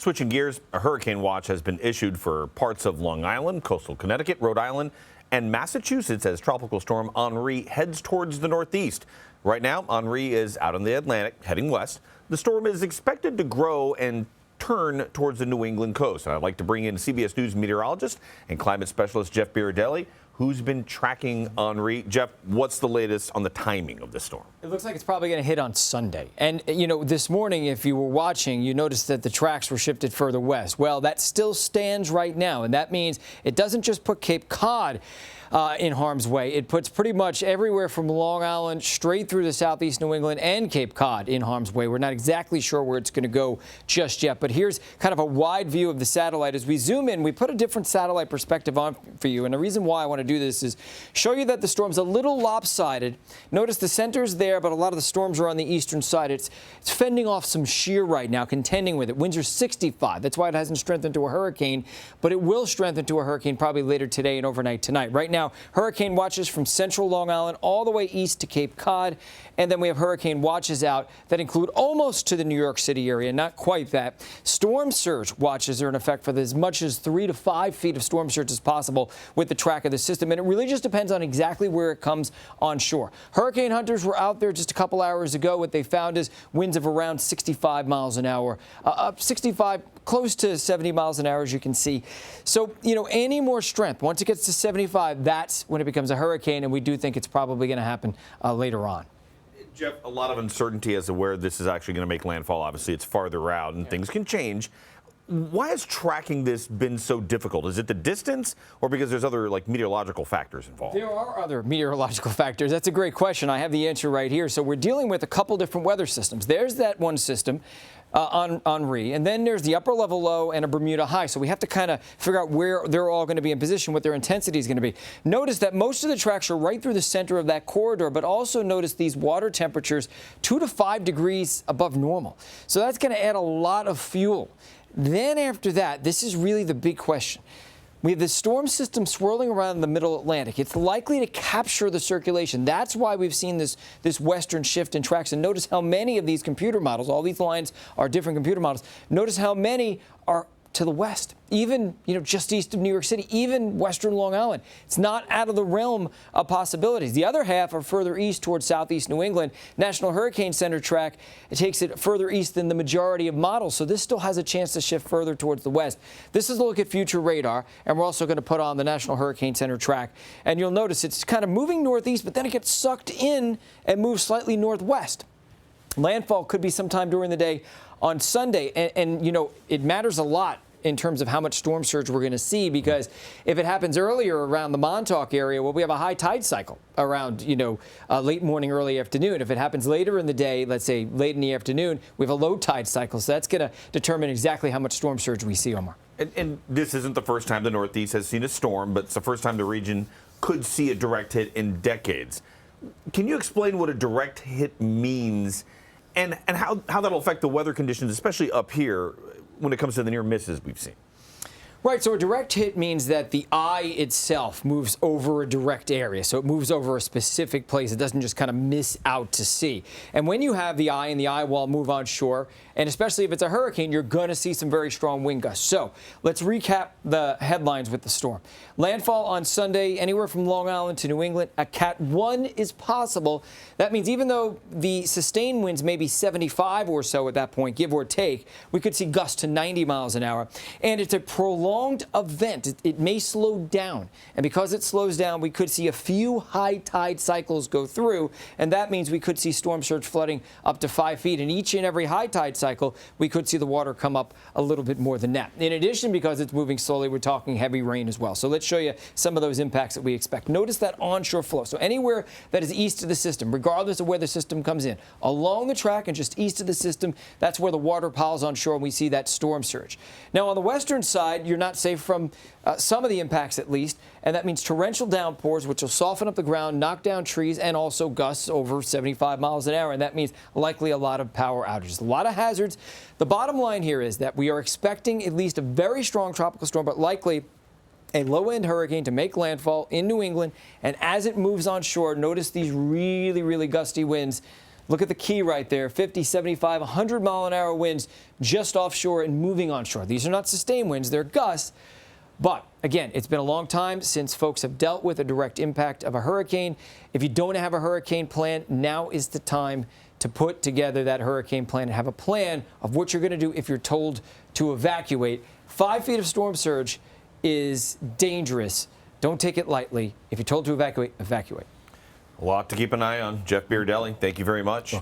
Switching gears, a hurricane watch has been issued for parts of Long Island, coastal Connecticut, Rhode Island, and Massachusetts as Tropical Storm Henri heads towards the northeast. Right now, Henri is out in the Atlantic, heading west. The storm is expected to grow and turn towards the New England coast. And I'd like to bring in CBS News meteorologist and climate specialist Jeff Birardelli, who's been tracking Henri. Jeff, what's the latest on the timing of this storm? It looks like it's probably going to hit on Sunday. And, you know, this morning, if you were watching, you noticed that the tracks were shifted further west. Well, that still stands right now, and that means it doesn't just put Cape Cod in harm's way. It puts pretty much everywhere from Long Island straight through the southeast New England and Cape Cod in harm's way. We're not exactly sure where it's going to go just yet, but here's kind of a wide view of the satellite. As we zoom in, we put a different satellite perspective on for you, and the reason why I want to do this is show you that the storm's a little lopsided. Notice the center's there, but a lot of the storms are on the eastern side. It's fending off some shear right now, contending with it. Winds are 65. That's why it hasn't strengthened to a hurricane, but it will strengthen to a hurricane probably later today and overnight tonight. Right now, hurricane watches from central Long Island all the way east to Cape Cod, and then we have hurricane watches out that include almost to the New York City area, not quite that. Storm surge watches are in effect for as much as 3 to 5 feet of storm surge as possible with the track of the system, and it really just depends on exactly where it comes on shore. Hurricane hunters were out there just a couple hours ago. What they found is winds of around 65 miles an hour, up 65, close to 70 miles an hour, as you can see. So, you know, any more strength, once it gets to 75, that's when it becomes a hurricane, and we do think it's probably going to happen later on. Jeff, a lot of uncertainty as to where this is actually going to make landfall. Obviously, it's farther out, and things can change. Why has tracking this been so difficult? Is it the distance, or because there's other like meteorological factors involved? There are other meteorological factors. That's a great question. I have the answer right here. So we're dealing with a couple different weather systems. There's that one system on Henri, and then there's the upper level low and a Bermuda high. So we have to kind of figure out where they're all going to be in position, what their intensity is going to be. Notice that most of the tracks are right through the center of that corridor, but also notice these water temperatures 2 to 5 degrees above normal. So that's going to add a lot of fuel. Then after that, this is really the big question. We have this storm system swirling around the middle Atlantic. It's likely to capture the circulation. That's why we've seen this western shift in tracks. And notice how many of these computer models, all these lines are different computer models. Notice how many are to the west, even, you know, just east of New York City, even western Long Island. It's not out of the realm of possibilities. The other half are further east towards southeast New England. National Hurricane Center track, it takes it further east than the majority of models, so this still has a chance to shift further towards the west. This is a look at future radar, and we're also going to put on the National Hurricane Center track, and you'll notice it's kind of moving northeast, but then it gets sucked in and moves slightly northwest. Landfall could be sometime during the day on Sunday, and you know, it matters a lot in terms of how much storm surge we're going to see, because if it happens earlier around the Montauk area, well, we have a high tide cycle around, you know, late morning, early afternoon. If it happens later in the day, let's say late in the afternoon, we have a low tide cycle. So that's going to determine exactly how much storm surge we see, Omar. And this isn't the first time the Northeast has seen a storm, but it's the first time the region could see a direct hit in decades. Can you explain what a direct hit means and how that'll affect the weather conditions, especially up here, when it comes to the near misses we've seen? Right, so a direct hit means that the eye itself moves over a direct area. So it moves over a specific place. It doesn't just kind of miss out to sea. And when you have the eye and the eye wall move on shore, and especially if it's a hurricane, you're going to see some very strong wind gusts. So let's recap the headlines with the storm. Landfall on Sunday, anywhere from Long Island to New England. A Cat 1 is possible. That means even though the sustained winds may be 75 or so at that point, give or take, we could see gusts to 90 miles an hour. And it's a prolonged event. It may slow down. And because it slows down, we could see a few high tide cycles go through. And that means we could see storm surge flooding up to 5 feet. And each and every high tide cycle, we could see the water come up a little bit more than that. In addition, because it's moving slowly, we're talking heavy rain as well. So let's show you some of those impacts that we expect. Notice that onshore flow. So anywhere that is east of the system, regardless of where the system comes in, along the track and just east of the system, that's where the water piles on shore and we see that storm surge. Now on the western side, you're not safe from some of the impacts at least, and that means torrential downpours, which will soften up the ground, knock down trees, and also gusts over 75 miles an hour, and that means likely a lot of power outages, a lot of hazards. The bottom line here is that we are expecting at least a very strong tropical storm, but likely a low-end hurricane to make landfall in New England, and as it moves on shore, notice these really, really gusty winds Look at the key right there, 50, 75, 100-mile-an-hour winds just offshore and moving onshore. These are not sustained winds, they're gusts. But again, it's been a long time since folks have dealt with a direct impact of a hurricane. If you don't have a hurricane plan, now is the time to put together that hurricane plan and have a plan of what you're going to do if you're told to evacuate. 5 feet of storm surge is dangerous. Don't take it lightly. If you're told to evacuate, evacuate. A lot to keep an eye on. Jeff Beardelli, thank you very much.